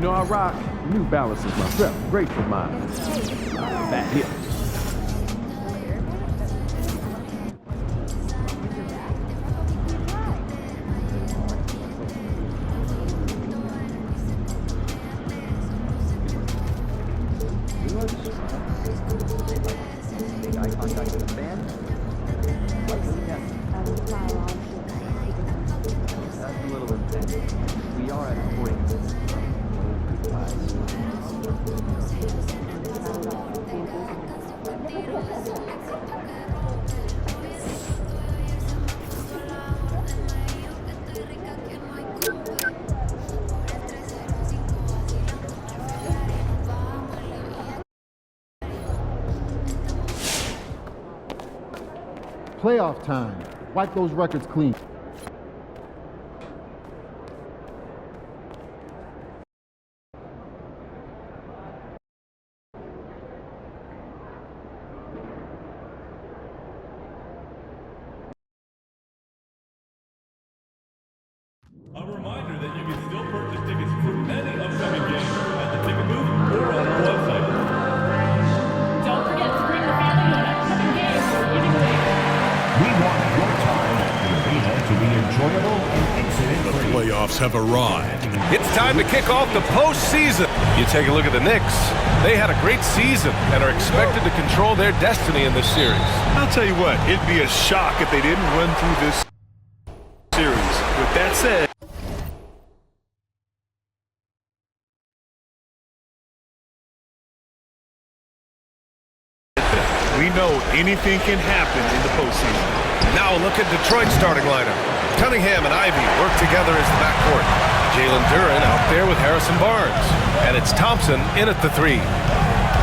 know I rock. New Balance is my strap. Great for my fat hips. Eye contact with the fan. That's a little intense. We are at a point. Playoff time. Wipe those records clean. A reminder that you can still purchase tickets for many upcoming games at the ticket booth or on our website. Don't forget to bring the family to an upcoming game or giving away. We want your time at the arena to be enjoyable and incident-free. The playoffs have arrived. It's time to kick off the postseason. You take a look at the Knicks. They had a great season and are expected to control their destiny in this series. I'll tell you what, it'd be a shock if they didn't run through this series. With that said, we know anything can happen in the postseason. Now look at Detroit's starting lineup. Cunningham and Ivy work together as the backcourt. Jalen Duren out there with Harrison Barnes. And it's Thompson in at the 3.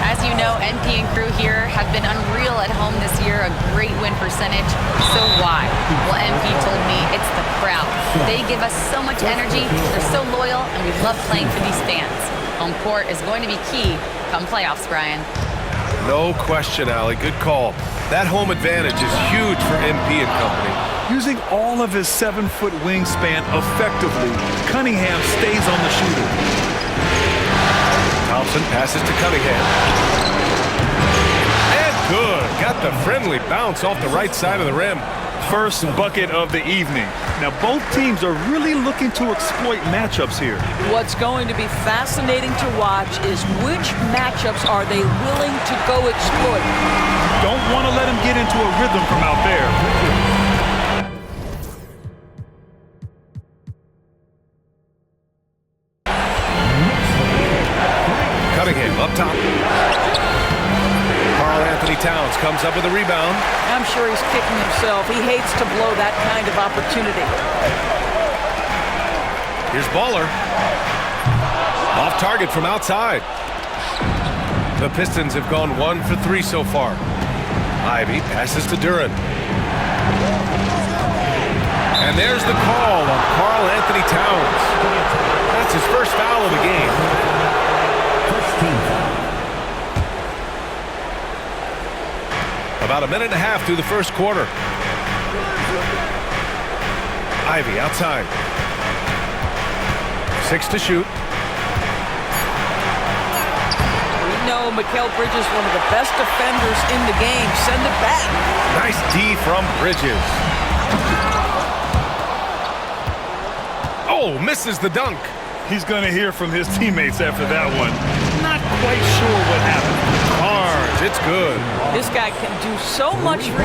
As you know, NP and crew here have been unreal at home this year, a great win percentage. So why? Well, NP told me it's the crowd. They give us so much energy, they're so loyal, and we love playing for these fans. Home court is going to be key come playoffs, Brian. No question, Allie. Good call. That home advantage is huge for MP and company. Using all of his 7-foot wingspan effectively, Cunningham stays on the shooter. Thompson passes to Cunningham. And good. Got the friendly bounce off the right side of the rim. First bucket of the evening. Now both teams are really looking to exploit matchups here. What's going to be fascinating to watch is which matchups are they willing to go exploit. Don't want to let him get into a rhythm from out there. Cunningham up top. Karl Anthony Towns comes up with a rebound. I'm sure he's kicking himself. He hates to blow that kind of opportunity. Here's Baller. Off target from outside. The Pistons have gone 1 for 3 so far. Ivy passes to Duren. And there's the call on Karl Anthony Towns. That's his first foul of the game. About a minute and a half through the first quarter. Ivy outside. 6 to shoot. We know Mikal Bridges, one of the best defenders in the game. Send it back. Nice D from Bridges. Oh, misses the dunk. He's going to hear from his teammates after that one. Not quite sure what happened. Barnes, it's good. This guy can do so much for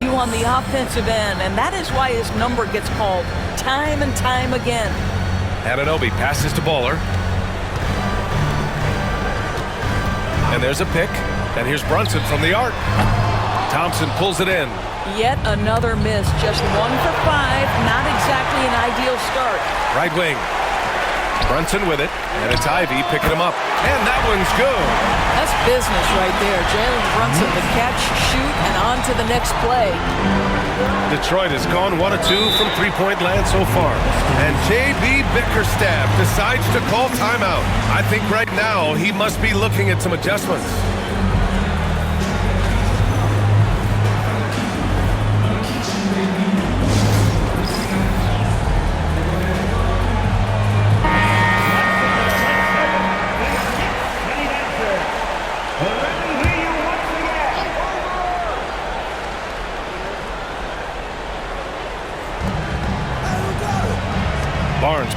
you on the offensive end, and that is why his number gets called time and time again. Anunoby passes to Baller. And there's a pick. And here's Brunson from the arc. Thompson pulls it in. Yet another miss, just 1 for 5, not exactly an ideal start. Right wing. Brunson with it, and it's Ivy picking him up. And that one's good. That's business right there. Jalen Brunson, the catch, shoot, and on to the next play. Detroit has gone 1 of 2 from three-point land so far. And J.B. Bickerstaff decides to call timeout. I think right now he must be looking at some adjustments.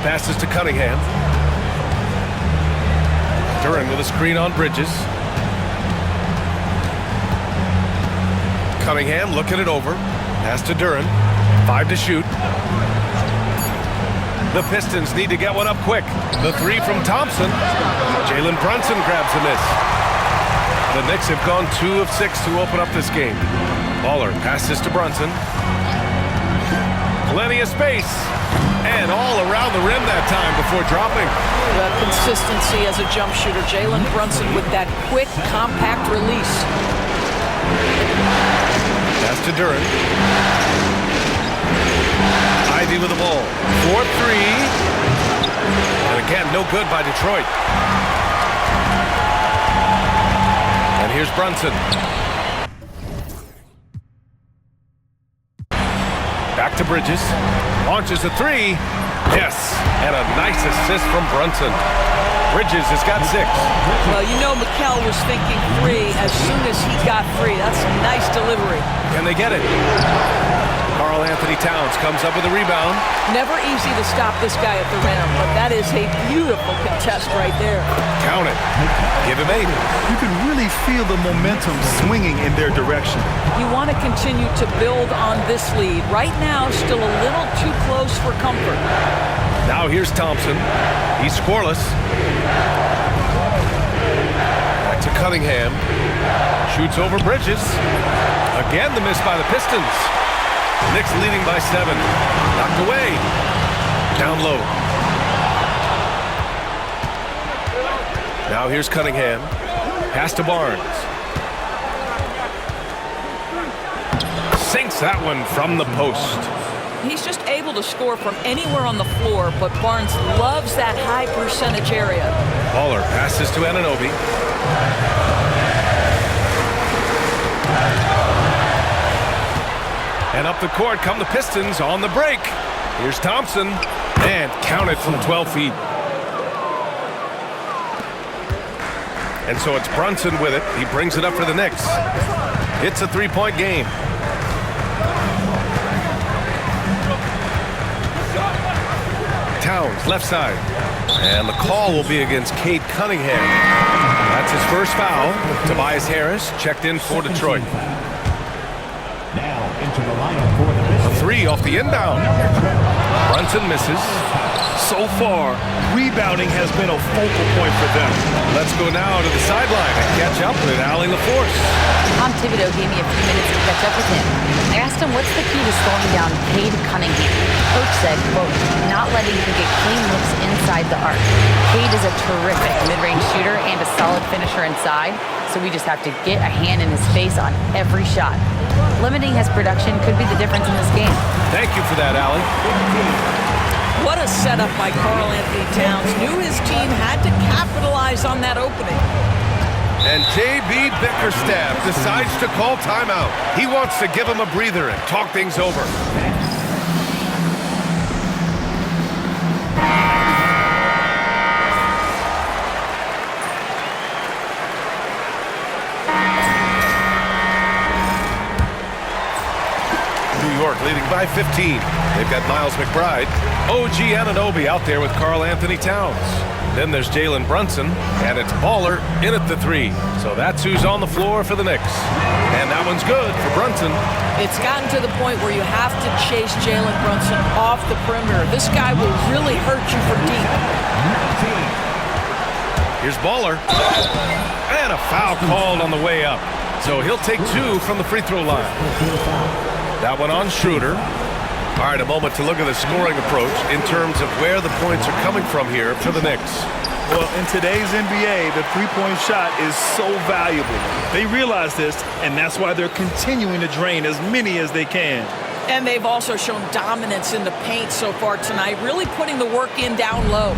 passes to Cunningham. Duran with a screen on Bridges. Cunningham looking it over. Pass to Duran. 5 to shoot. The Pistons need to get one up quick. The 3 from Thompson. Jalen Brunson grabs a miss. The Knicks have gone 2 of 6 to open up this game. Baller passes to Brunson. Plenty of space. And all around the rim that time before dropping. The consistency as a jump shooter. Jalen Brunson with that quick, compact release. Pass to Duran. Ivy with the ball. 4-3. And again, no good by Detroit. And here's Brunson. Back to Bridges. Launches a 3. Yes. And a nice assist from Brunson. Bridges has got 6. Well, you know Mikal was thinking 3 as soon as he got free. That's a nice delivery. Can they get it? Karl Anthony Towns comes up with a rebound. Never easy to stop this guy at the rim, but that is a beautiful contest right there. Count it. Give him 8. You can really feel the momentum swinging in their direction. You want to continue to build on this lead. Right now, still a little too close for comfort. Now here's Thompson. He's scoreless. Back to Cunningham. Shoots over Bridges. Again, the miss by the Pistons. Knicks leading by 7. Knocked away. Down low. Now here's Cunningham. Pass to Barnes. Sinks that one from the post. He's just able to score from anywhere on the floor, but Barnes loves that high percentage area. Baller passes to Anunoby. And up the court come the Pistons on the break. Here's Thompson. And counted from 12 feet. And so it's Brunson with it. He brings it up for the Knicks. It's a 3-point game. Towns, left side. And the call will be against Cade Cunningham. That's his first foul. Tobias Harris checked in for Detroit. Now into the lineup for the A Pistons. 3 off the inbound. Brunson misses. So far, rebounding has been a focal point for them. Let's go now to the sideline and catch up with Allie LaForce. Tom Thibodeau gave me a few minutes to catch up with him. I asked him what's the key to slowing down Cade Cunningham. Coach said, quote, not letting him get clean looks inside the arc. Cade is a terrific mid-range shooter and a solid finisher inside, so we just have to get a hand in his face on every shot. Limiting his production could be the difference in this game. Thank you for that, Allie. What a setup by Karl Anthony Towns. Knew his team had to capitalize on that opening. And J.B. Bickerstaff decides to call timeout. He wants to give him a breather and talk things over. New York leading by 15. They've got Miles McBride. OG Anunoby out there with Karl Anthony Towns. Then there's Jalen Brunson, and it's Baller in at the 3. So that's who's on the floor for the Knicks. And that one's good for Brunson. It's gotten to the point where you have to chase Jalen Brunson off the perimeter. This guy will really hurt you from deep. Here's Baller. And a foul called on the way up. So he'll take 2 from the free throw line. That one on Schroeder. All right, a moment to look at the scoring approach in terms of where the points are coming from here for the Knicks. Well, in today's NBA, the three-point shot is so valuable. They realize this, and that's why they're continuing to drain as many as they can. And they've also shown dominance in the paint so far tonight, really putting the work in down low.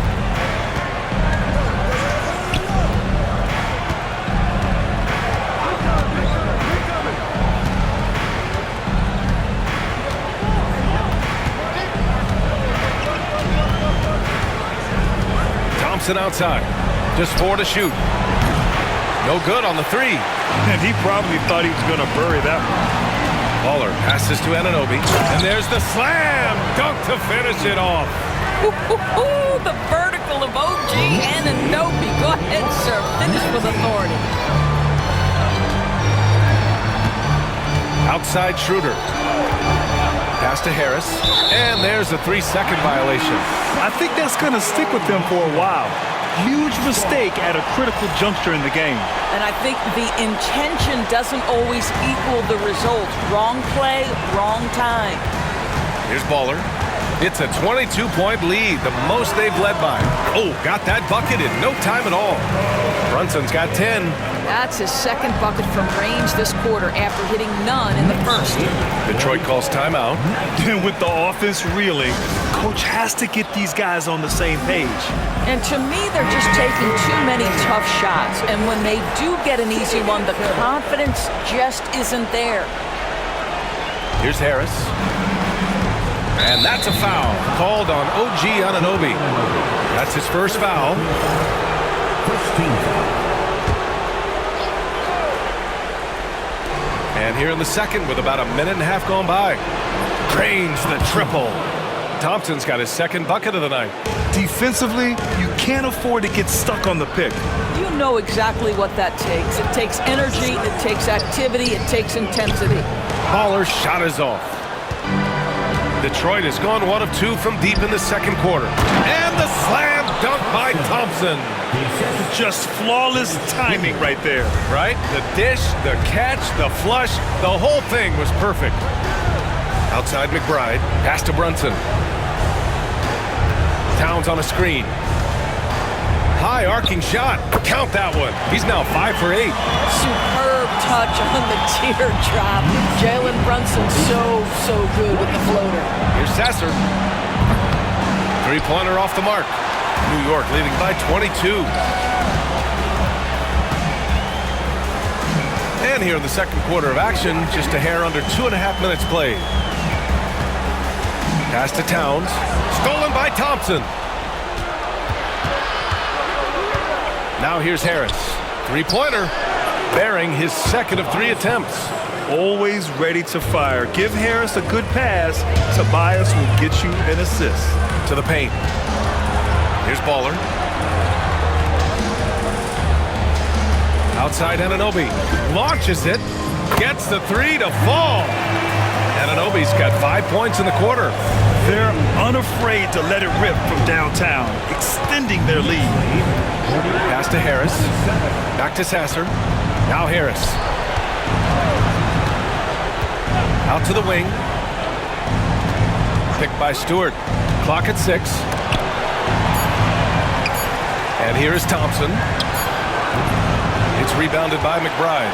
Thompson outside. Just 4 to shoot. No good on the 3. And he probably thought he was going to bury that one. Baller passes to Anunoby. And there's the slam dunk to finish it off. The vertical of OG Anunoby. Go ahead, sir. Finish with authority. Outside Schroeder. Pass to Harris. And there's a 3-second violation. I think that's going to stick with them for a while. Huge mistake at a critical juncture in the game. And I think the intention doesn't always equal the result. Wrong play, wrong time. Here's Baller. It's a 22-point lead, the most they've led by. Oh, got that bucket in no time at all. Brunson's got 10. That's his second bucket from range this quarter after hitting none in the first. Detroit calls timeout. And with the offense reeling, coach has to get these guys on the same page. And to me, they're just taking too many tough shots. And when they do get an easy one, the confidence just isn't there. Here's Harris. And that's a foul called on OG Anunoby. That's his first foul. First team foul. And here in the second with about a minute and a half gone by. Drains the triple. Thompson's got his second bucket of the night. Defensively, you can't afford to get stuck on the pick. You know exactly what that takes. It takes energy, it takes activity, it takes intensity. Baller's shot is off. Detroit has gone 1 of 2 from deep in the second quarter. And the slam dunk by Thompson. Just flawless timing right there. Right? The dish, the catch, the flush, the whole thing was perfect. Outside McBride, pass to Brunson. Towns on a screen. High arcing shot. Count that one. He's now 5 for 8. Superb touch on the teardrop. Jalen Brunson so good with the floater. Here's Sasser. Three-pointer off the mark. New York leading by 22. And here in the second quarter of action, just a hair under 2.5 minutes played. Pass to Towns. Stolen by Thompson. Now here's Harris. Three-pointer. Bearing his second of 3 attempts. Always ready to fire. Give Harris a good pass. Tobias will get you an assist. To the paint. Here's Baller. Outside Anunoby. Launches it. Gets the 3 to fall. Anunoby's got 5 points in the quarter. They're unafraid to let it rip from downtown, extending their lead. Pass to Harris. Back to Sasser. Now Harris. Out to the wing. Picked by Stewart. Clock at 6. And here is Thompson. It's rebounded by McBride.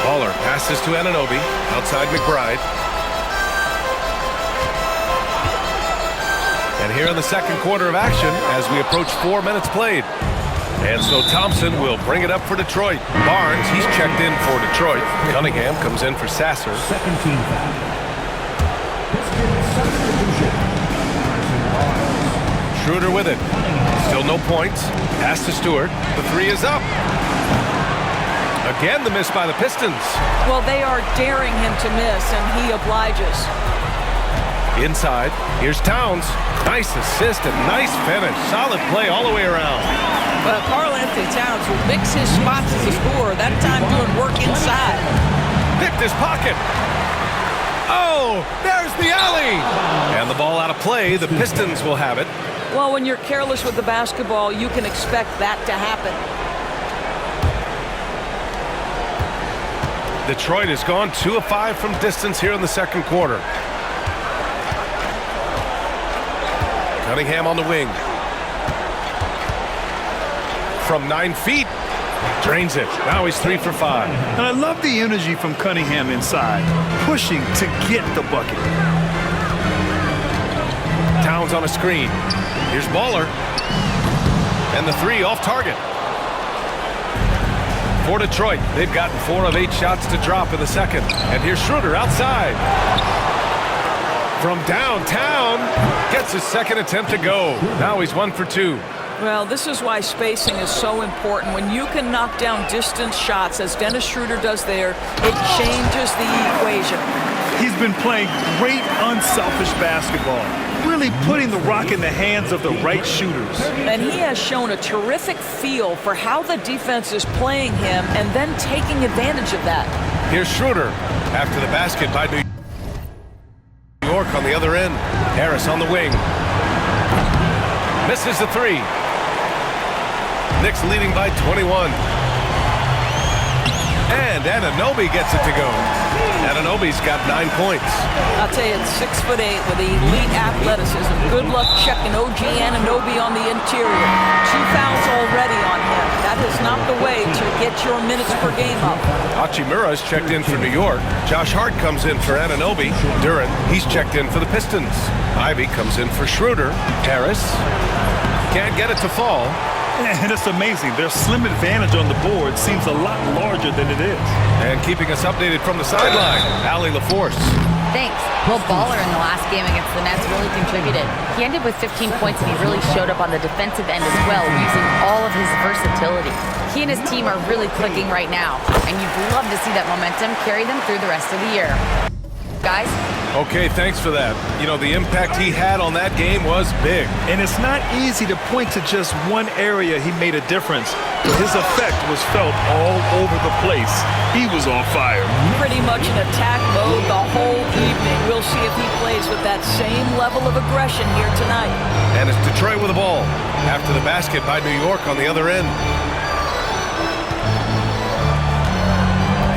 Baller passes to Anunoby. Outside McBride. And here in the second quarter of action as we approach 4 minutes played. And so Thompson will bring it up for Detroit. Barnes, he's checked in for Detroit. Cunningham comes in for Sasser. Second team foul. Pistons substitution. Schroeder with it. Still no points. Pass to Stewart. The 3 is up. Again, the miss by the Pistons. Well, they are daring him to miss, and he obliges. Inside, here's Towns. Nice assist and nice finish. Solid play all the way around. But Karl-Anthony Towns will mix his spots as a scorer, that time doing work inside. Picked his pocket. Oh, there's the alley. And the ball out of play. The Pistons will have it. Well, when you're careless with the basketball, you can expect that to happen. Detroit has gone 2 of 5 from distance here in the second quarter. Cunningham on the wing. From 9 feet. Drains it. Now he's 3 for 5. And I love the energy from Cunningham inside, pushing to get the bucket. Towns on a screen. Here's Baller. And the 3 off target. For Detroit, they've gotten 4 of 8 shots to drop in the second. And here's Schroeder outside. From downtown, gets his second attempt to go. Now he's 1 for 2. Well, this is why spacing is so important. When you can knock down distance shots, as Dennis Schroeder does there, it changes the equation. He's been playing great, unselfish basketball, really putting the rock in the hands of the right shooters. And he has shown a terrific feel for how the defense is playing him and then taking advantage of that. Here's Schroeder after the basket by New York on the other end. Harris on the wing. Misses the three. Knicks leading by 21. And Anunoby gets it to go. Anunoby's got 9 points. I'll tell you, it's 6'8" with elite athleticism. Good luck checking OG Anunoby on the interior. 2 fouls already on him. That is not the way to get your minutes per game up. Hachimura's checked in for New York. Josh Hart comes in for Anunoby. Duren, he's checked in for the Pistons. Ivy comes in for Schroeder. Harris can't get it to fall. And it's amazing. Their slim advantage on the board seems a lot larger than it is. And keeping us updated from the sideline, Allie LaForce. Thanks. Well, Baller in the last game against the Nets really contributed. He ended with 15 points, and he really showed up on the defensive end as well, using all of his versatility. He and his team are really clicking right now, and you'd love to see that momentum carry them through the rest of the year. Guys? Okay, thanks for that. You know, the impact he had on that game was big. And it's not easy to point to just one area he made a difference, but his effect was felt all over the place. He was on fire. Pretty much in attack mode the whole evening. We'll see if he plays with that same level of aggression here tonight. And it's Detroit with the ball after the basket by New York on the other end.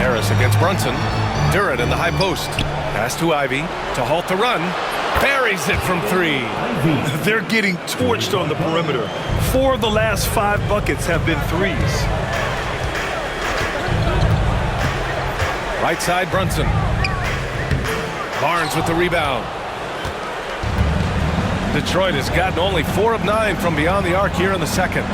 Harris against Brunson. Duren in the high post. Pass to Ivy to halt the run. Buries it from three. They're getting torched on the perimeter. 4 of the last 5 buckets have been threes. Right side, Brunson. Barnes with the rebound. Detroit has gotten only 4 of 9 from beyond the arc here in the second.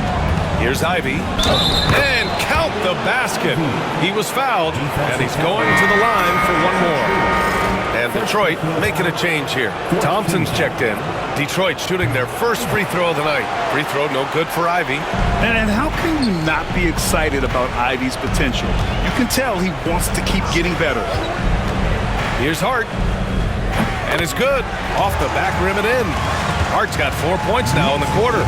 Here's Ivy. And count the basket. He was fouled, and he's going to the line for one more. And Detroit making a change here. Thompson's checked in. Detroit shooting their first free throw of the night. Free throw no good for Ivy. And how can you not be excited about Ivy's potential? You can tell he wants to keep getting better. Here's Hart. And it's good. Off the back rim and in. Hart's got 4 points now in the quarter.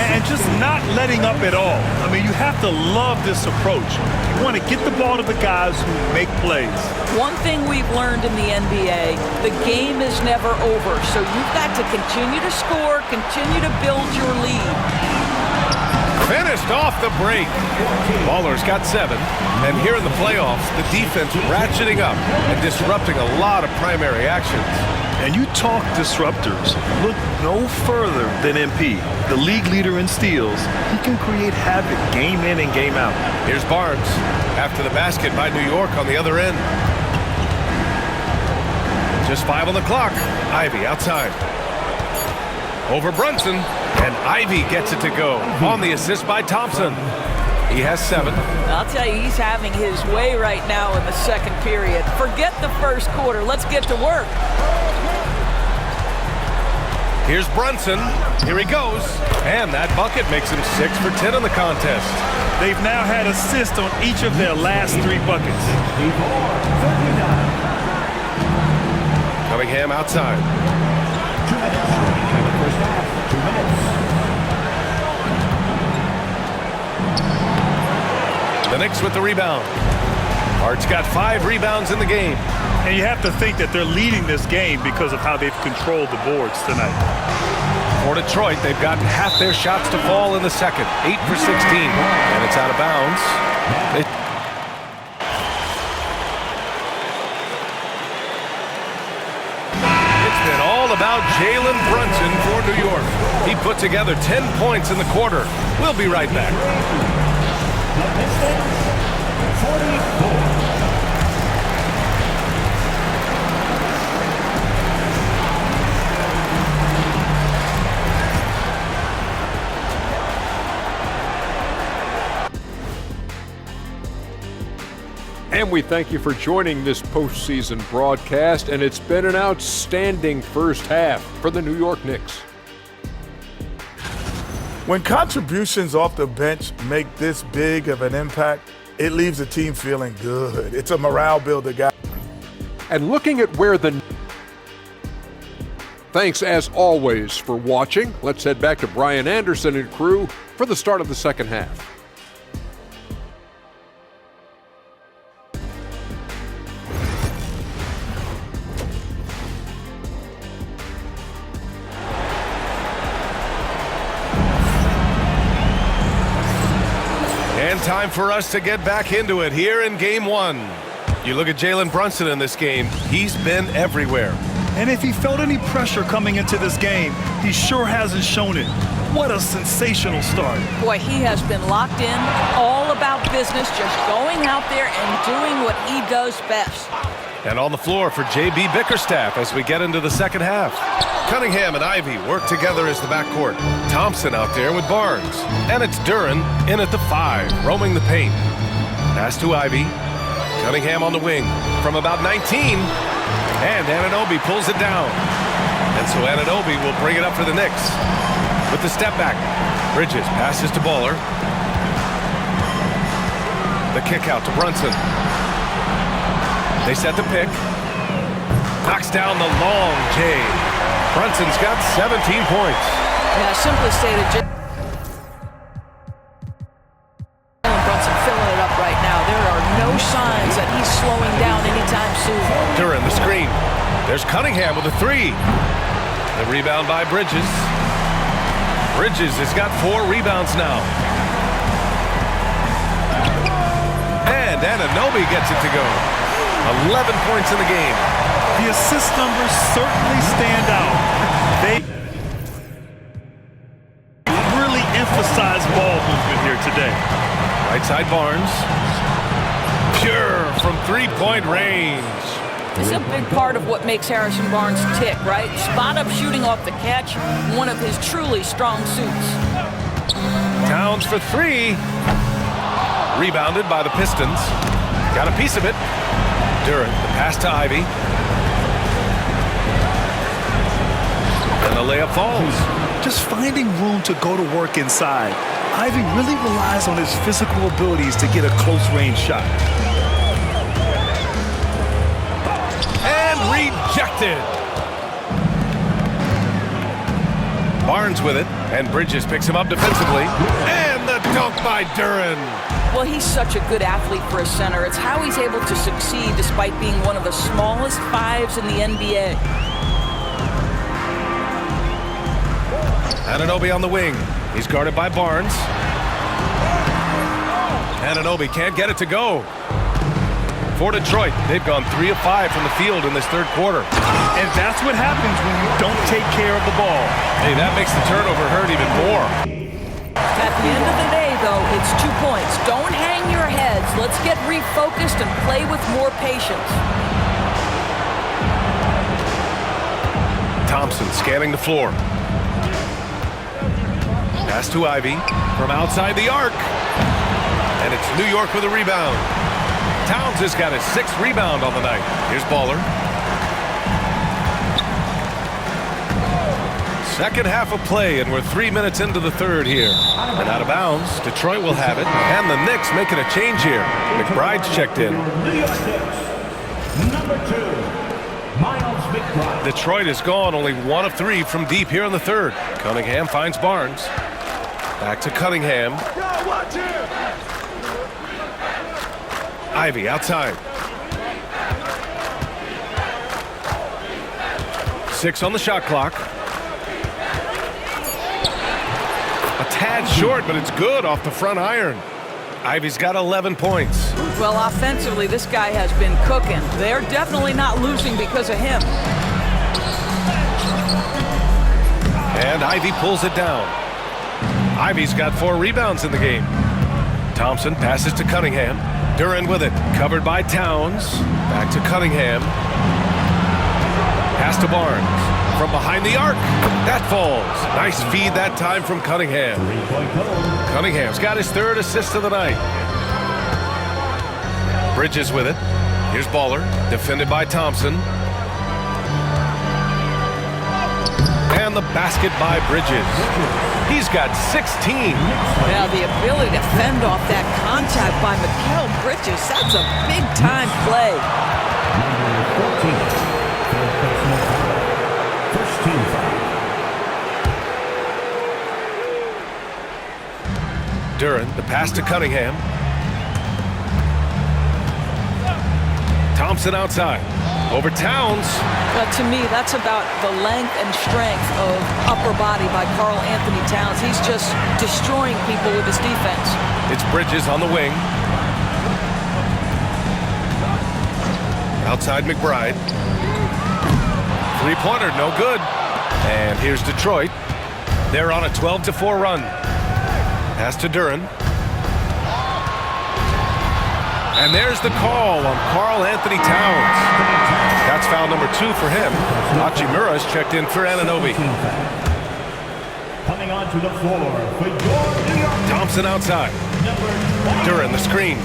And just not letting up at all. I mean, you have to love this approach. You want to get the ball to the guys who make plays. One thing we've learned in the NBA, the game is never over. So you've got to continue to score, continue to build your lead. Finished off the break. Baller's got 7. And here in the playoffs, the defense ratcheting up and disrupting a lot of primary actions. And you talk disruptors, look no further than MP, the league leader in steals. He can create havoc game in and game out. Here's Barnes after the basket by New York on the other end. Just 5 on the clock. Ivy outside. Over Brunson, and Ivy gets it to go on the assist by Thompson. He has 7. I'll tell you, he's having his way right now in the second period. Forget the first quarter. Let's get to work. Here's Brunson. Here he goes. And that bucket makes him 6 for 10 in the contest. They've now had assists on each of their last 3 buckets. Cunningham outside. 2 minutes. First half, 2 minutes. The Knicks with the rebound. Hart's got 5 rebounds in the game. And you have to think that they're leading this game because of how they've controlled the boards tonight. For Detroit, they've gotten half their shots to fall in the second. 8 for 16. And it's out of bounds. It's been all about Jalen Brunson for New York. He put together 10 points in the quarter. We'll be right back. The Pistons, 44. And we thank you for joining this postseason broadcast, and it's been an outstanding first half for the New York Knicks. When contributions off the bench make this big of an impact, it leaves the team feeling good. It's a morale builder, guy. And looking at where the... Thanks, as always, for watching. Let's head back to Brian Anderson and crew for the start of the second half. And time for us to get back into it here in Game 1. You look at Jalen Brunson in this game, he's been everywhere. And if he felt any pressure coming into this game, he sure hasn't shown it. What a sensational start. Boy, he has been locked in, all about business, just going out there and doing what he does best. And on the floor for J.B. Bickerstaff as we get into the second half. Cunningham and Ivy work together as the backcourt. Thompson out there with Barnes. And it's Duren in at the 5, roaming the paint. Pass to Ivy. Cunningham on the wing from about 19. And Anunoby pulls it down. And so Anunoby will bring it up for the Knicks. With the step back. Bridges passes to Baller. The kick out to Brunson. They set the pick. Knocks down the long J. Brunson's got 17 points. Yeah, simply stated, Jalen Brunson filling it up right now. There are no signs that he's slowing down anytime soon. Duren the screen. There's Cunningham with a 3. The rebound by Bridges. Bridges has got 4 rebounds now. And Anunoby gets it to go. 11 points in the game. The assist numbers certainly stand out. They really emphasize ball movement here today. Right side Barnes. Pure from three-point range. This is a big part of what makes Harrison Barnes tick, right? Spot-up shooting off the catch, one of his truly strong suits. Towns for 3. Rebounded by the Pistons. Got a piece of it. Duren, the pass to Ivy. And the layup falls. Just finding room to go to work inside. Ivy really relies on his physical abilities to get a close-range shot. And rejected. Barnes with it, and Bridges picks him up defensively. And the dunk by Duren. Well, he's such a good athlete for a center. It's how he's able to succeed despite being one of the smallest 5s in the NBA. Anunoby on the wing. He's guarded by Barnes. Anunoby can't get it to go. For Detroit, they've gone 3 of 5 from the field in this third quarter. And that's what happens when you don't take care of the ball. Hey, that makes the turnover hurt even more. At the end of the day, though, it's 2 points. Don't hang your heads. Let's get refocused and play with more patience. Thompson scanning the floor. Pass to Ivy from outside the arc. And it's New York with a rebound. Towns has got his 6th rebound on the night. Here's Baller. Second half of play, and we're 3 minutes into the third here. And out of bounds, Detroit will have it. And the Knicks making a change here. McBride's checked in. New York Knicks, number 2, Miles McBride. Detroit is gone, only 1 of 3 from deep here in the third. Cunningham finds Barnes. Back to Cunningham. Ivy outside. 6 on the shot clock. A tad short, but it's good off the front iron. Ivy's got 11 points. Well, offensively, this guy has been cooking. They're definitely not losing because of him. And Ivy pulls it down. Ivy's got 4 rebounds in the game. Thompson passes to Cunningham. Duren with it, covered by Towns. Back to Cunningham. Pass to Barnes. From behind the arc. That falls. Nice feed that time from Cunningham. Cunningham's got his 3rd assist of the night. Bridges with it. Here's Baller, defended by Thompson. And And the basket by Bridges. He's got 16. Now the ability to fend off that contact by Mikal Bridges, that's a big-time play. Number 14, for personal foul. First team foul. Duren, the pass to Cunningham. Thompson outside. Over Towns. But to me, that's about the length and strength of upper body by Karl Anthony Towns. He's just destroying people with his defense. It's Bridges on the wing. Outside McBride. Three-pointer, no good. And here's Detroit. They're on a 12-4 run. Pass to Duren. And there's the call on Karl Anthony Towns. That's foul number 2 for him. Hachimura is checked in for Anunoby. Coming onto the floor for your New York. Thompson outside. Duren, the screen.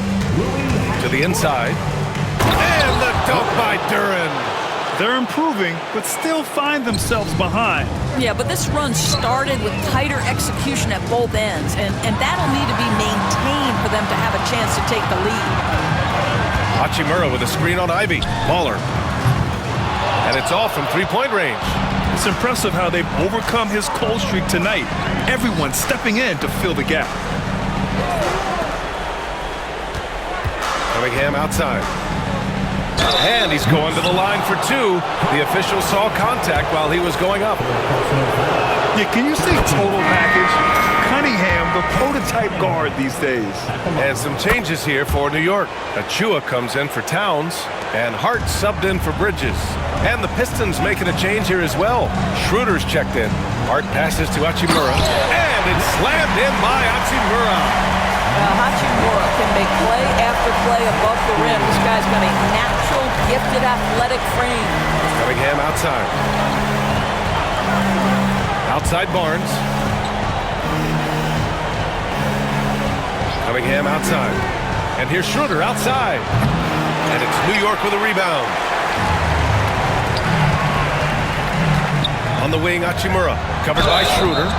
To the inside. And the dunk by Duren. They're improving, but still find themselves behind. Yeah, but this run started with tighter execution at both ends, and that'll need to be maintained for them to have a chance to take the lead. Hachimura with a screen on Ivy. Baller. And it's off from three-point range. It's impressive how they've overcome his cold streak tonight. Everyone stepping in to fill the gap. Cunningham outside. And he's going to the line for 2. The official saw contact while he was going up. Yeah, can you say total package? Cunningham, the prototype guard these days. And some changes here for New York. Achua comes in for Towns, and Hart subbed in for Bridges. And the Pistons making a change here as well. Schroeder's checked in. Hart passes to Hachimura, and it's slammed in by Hachimura. Hachimura can make play after play above the rim. This guy's got a natural, gifted, athletic frame. Cunningham outside. Outside Barnes. Cunningham outside. And here's Schroeder outside. And it's New York with a rebound. On the wing, Hachimura. Covered by Schroeder.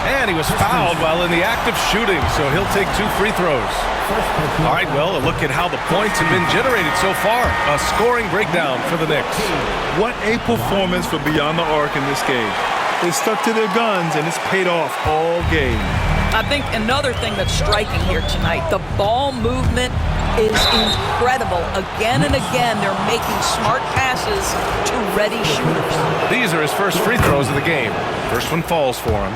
And he was fouled while in the act of shooting, so he'll take 2 free throws. All right, well, a look at how the points have been generated so far. A scoring breakdown for the Knicks. What a performance for Beyond the Arc in this game. They stuck to their guns, and it's paid off all game. I think another thing that's striking here tonight, the ball movement is incredible. Again and again, they're making smart passes to ready shooters. These are his first free throws of the game. First one falls for him.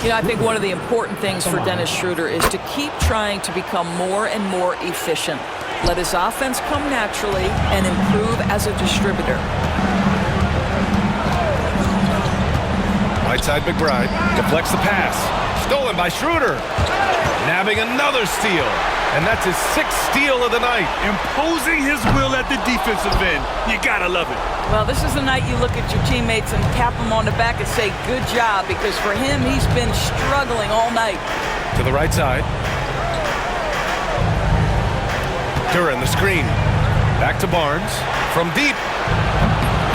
You know, I think one of the important things for Dennis Schroeder is to keep trying to become more and more efficient. Let his offense come naturally and improve as a distributor. Right side McBride deflects the pass. Stolen by Schroeder. Nabbing another steal. And that's his 6th steal of the night. Imposing his will at the defensive end. You gotta love it. Well, this is the night you look at your teammates and tap them on the back and say, good job, because for him, he's been struggling all night. To the right side. Duren, the screen. Back to Barnes. From deep.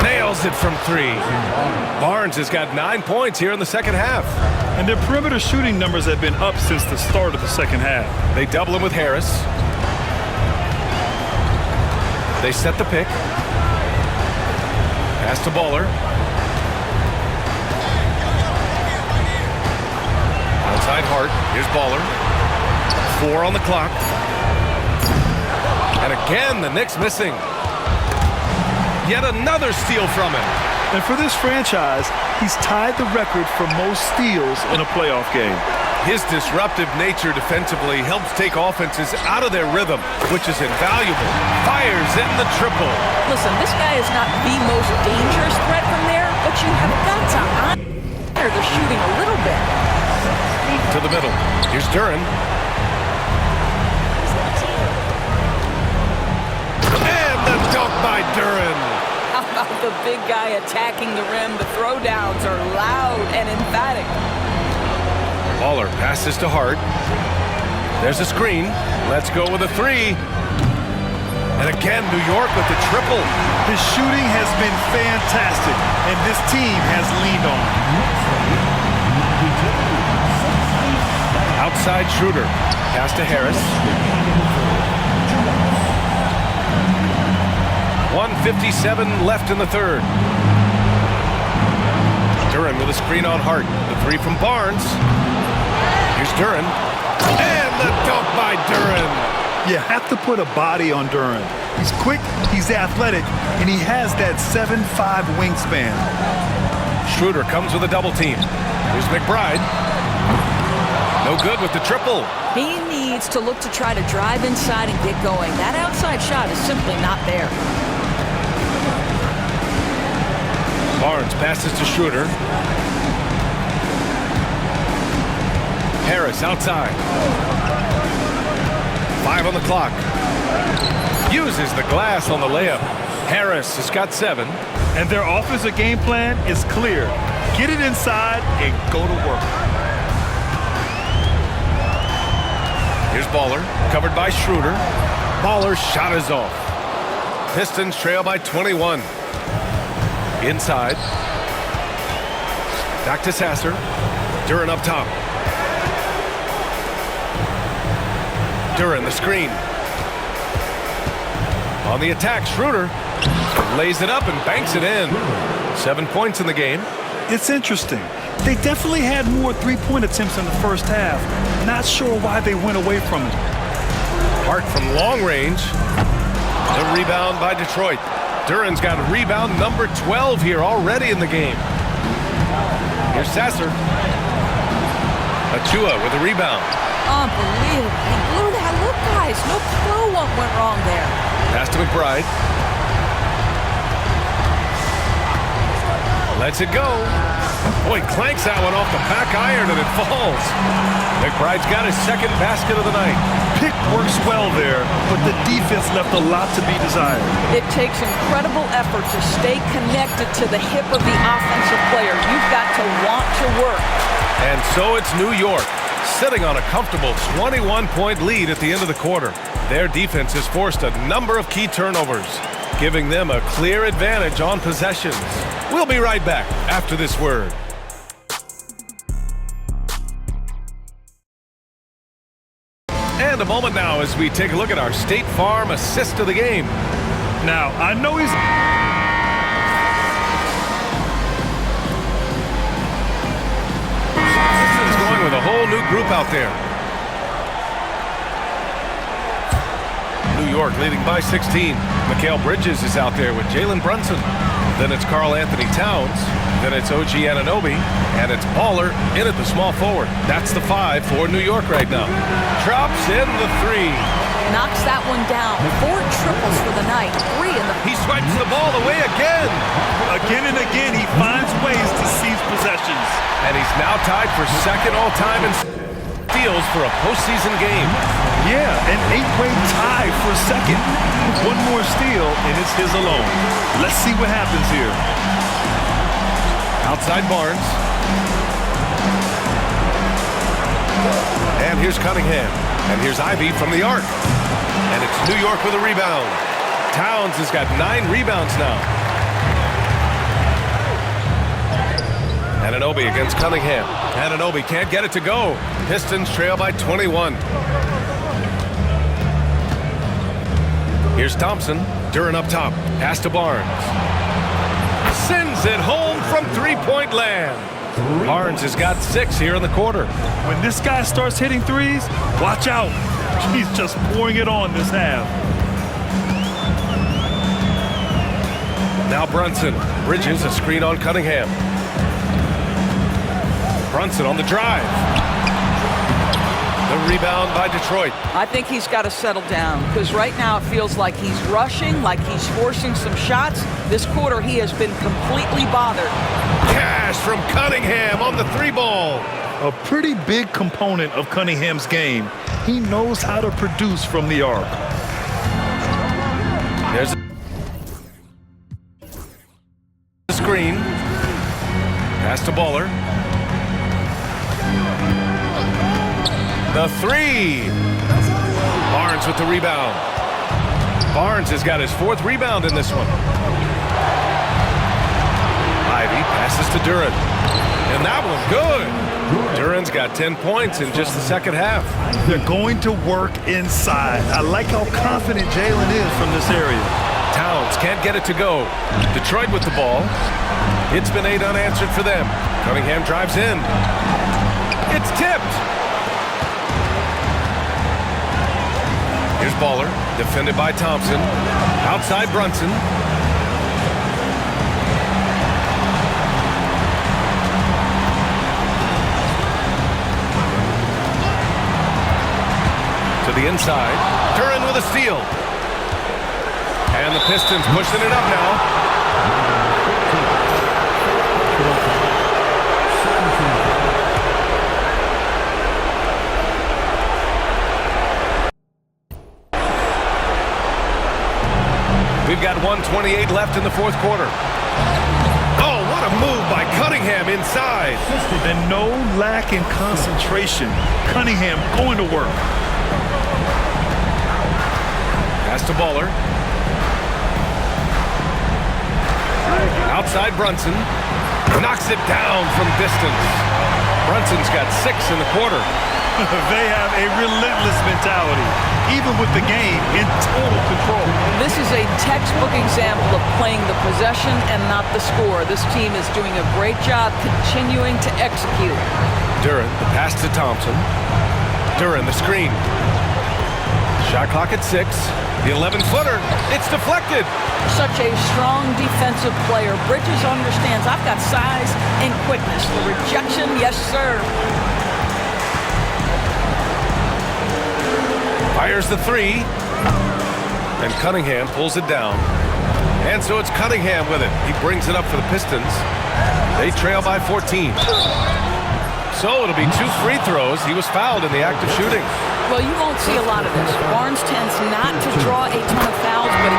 Nails it from 3. Barnes has got 9 points here in the second half. And their perimeter shooting numbers have been up since the start of the second half. They double him with Harris. They set the pick. Pass to Baller. Outside Hart. Here's Baller. 4 on the clock. And again, the Knicks missing. Yet another steal from him. And for this franchise, he's tied the record for most steals in a playoff game. His disruptive nature defensively helps take offenses out of their rhythm, which is invaluable. Fires in the triple. Listen, this guy is not the most dangerous threat from there, but you have got to honor the shooting a little bit. To the middle. Here's Duren. And the dunk by Duren. How about the big guy attacking the rim? The throwdowns are loud and emphatic. Baller passes to Hart. There's a screen. Let's go with a 3. And again, New York with the triple. His shooting has been fantastic, and this team has leaned on him. Outside Schroeder. Pass to Harris. 1:57 left in the third. Duren with a screen on Hart. The three from Barnes. Here's Duren. And the dunk by Duren. You have to put a body on Duren. He's quick, he's athletic, and he has that 7'5" wingspan. Schroeder comes with a double team. Here's McBride. No good with the triple. He needs to look to try to drive inside and get going. That outside shot is simply not there. Barnes passes to Schroeder. Harris outside. 5 on the clock. Uses the glass on the layup. Harris has got 7. And their offensive game plan is clear. Get it inside and go to work. Here's Baller, covered by Schroeder. Baller's shot is off. Pistons trail by 21. Inside. Back to Sasser. Duren up top. Duren, the screen. On the attack, Schroeder lays it up and banks it in. 7 points in the game. It's interesting. They definitely had more three-point attempts in the first half. Not sure why they went away from it. Hart from long range. The rebound by Detroit. Duren's got rebound number 12 here already in the game. Here's Sasser. Achua with a rebound. Unbelievable. He blew that. Look, guys, no clue what went wrong there. Pass to McBride. Lets it go. Boy, clanks that one off the back iron and it falls. McBride's got his second basket of the night. Pick works well there, but the defense left a lot to be desired. It takes incredible effort to stay connected to the hip of the offensive player. You've got to want to work. And so it's New York, sitting on a comfortable 21-point lead at the end of the quarter. Their defense has forced a number of key turnovers, giving them a clear advantage on possessions. We'll be right back after this word. And a moment now as we take a look at our State Farm assist of the game. Now, I know he's... Pistons going with a whole new group out there. New York leading by 16. Mikal Bridges is out there with Jalen Brunson. Then it's Karl Anthony Towns. Then it's OG Anunoby. And it's Baller in at the small forward. That's the 5 for New York right now. Drops in the 3. Knocks that one down. 4 triples for the night. 3 in the... He swipes the ball away again. Again and again, he finds ways to seize possessions. And he's now tied for second all-time in steals for a postseason game. Yeah, an 8-way tie for second. One more steal, and it's his alone. Let's see what happens here. Outside Barnes. And here's Cunningham. And here's Ivy from the arc. And it's New York with a rebound. Towns has got 9 rebounds now. Anunoby against Cunningham. Anunoby can't get it to go. Pistons trail by 21. Here's Thompson. Duren up top. Pass to Barnes. Sends it home from three-point land. Barnes has got 6 here in the quarter. When this guy starts hitting threes, watch out. He's just pouring it on this half. Now Brunson. Bridges a screen on Cunningham. Brunson on the drive. The rebound by Detroit. I think he's got to settle down because right now it feels like he's rushing, like he's forcing some shots. This quarter he has been completely bothered. Cash from Cunningham on the 3-ball. A pretty big component of Cunningham's game. He knows how to produce from the arc. There's a screen. Pass to Baller. The 3. Barnes with the rebound. Barnes has got his 4th rebound in this one. Ivy passes to Duren. And that one good. Duran's got 10 points in just the second half. They're going to work inside. I like how confident Jalen is from this area. Towns can't get it to go. Detroit with the ball. It's been 8 unanswered for them. Cunningham drives in. It's tipped. Here's Baller, defended by Thompson. Outside Brunson. To the inside. Duran with a steal. And the Pistons pushing it up now. We've got 1:28 left in the fourth quarter. Oh, what a move by Cunningham inside. And no lack in concentration. Cunningham going to work. Pass to Baller. Outside Brunson. Knocks it down from distance. Brunson's got 6 in the quarter. They have a relentless mentality, even with the game in total control. This is a textbook example of playing the possession and not the score. This team is doing a great job continuing to execute. Duran, the pass to Thompson. Duran, the screen. Shot clock at 6. The 11-footer. It's deflected. Such a strong defensive player. Bridges understands I've got size and quickness. The rejection, yes, sir. Fires the 3. And Cunningham pulls it down. And so it's Cunningham with it. He brings it up for the Pistons. They trail by 14. So it'll be 2 free throws. He was fouled in the act of shooting. Well, you won't see a lot of this. Barnes tends not to draw a ton of fouls, but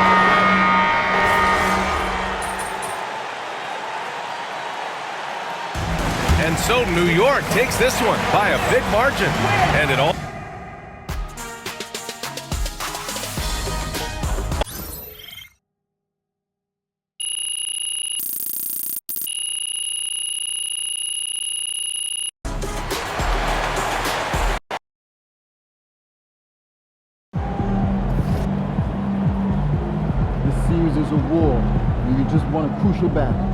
And so New York takes this one by a big margin. And it all... This series is a war. You just won a crucial battle.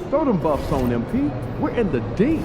Throw them buffs on MP. We're in the D.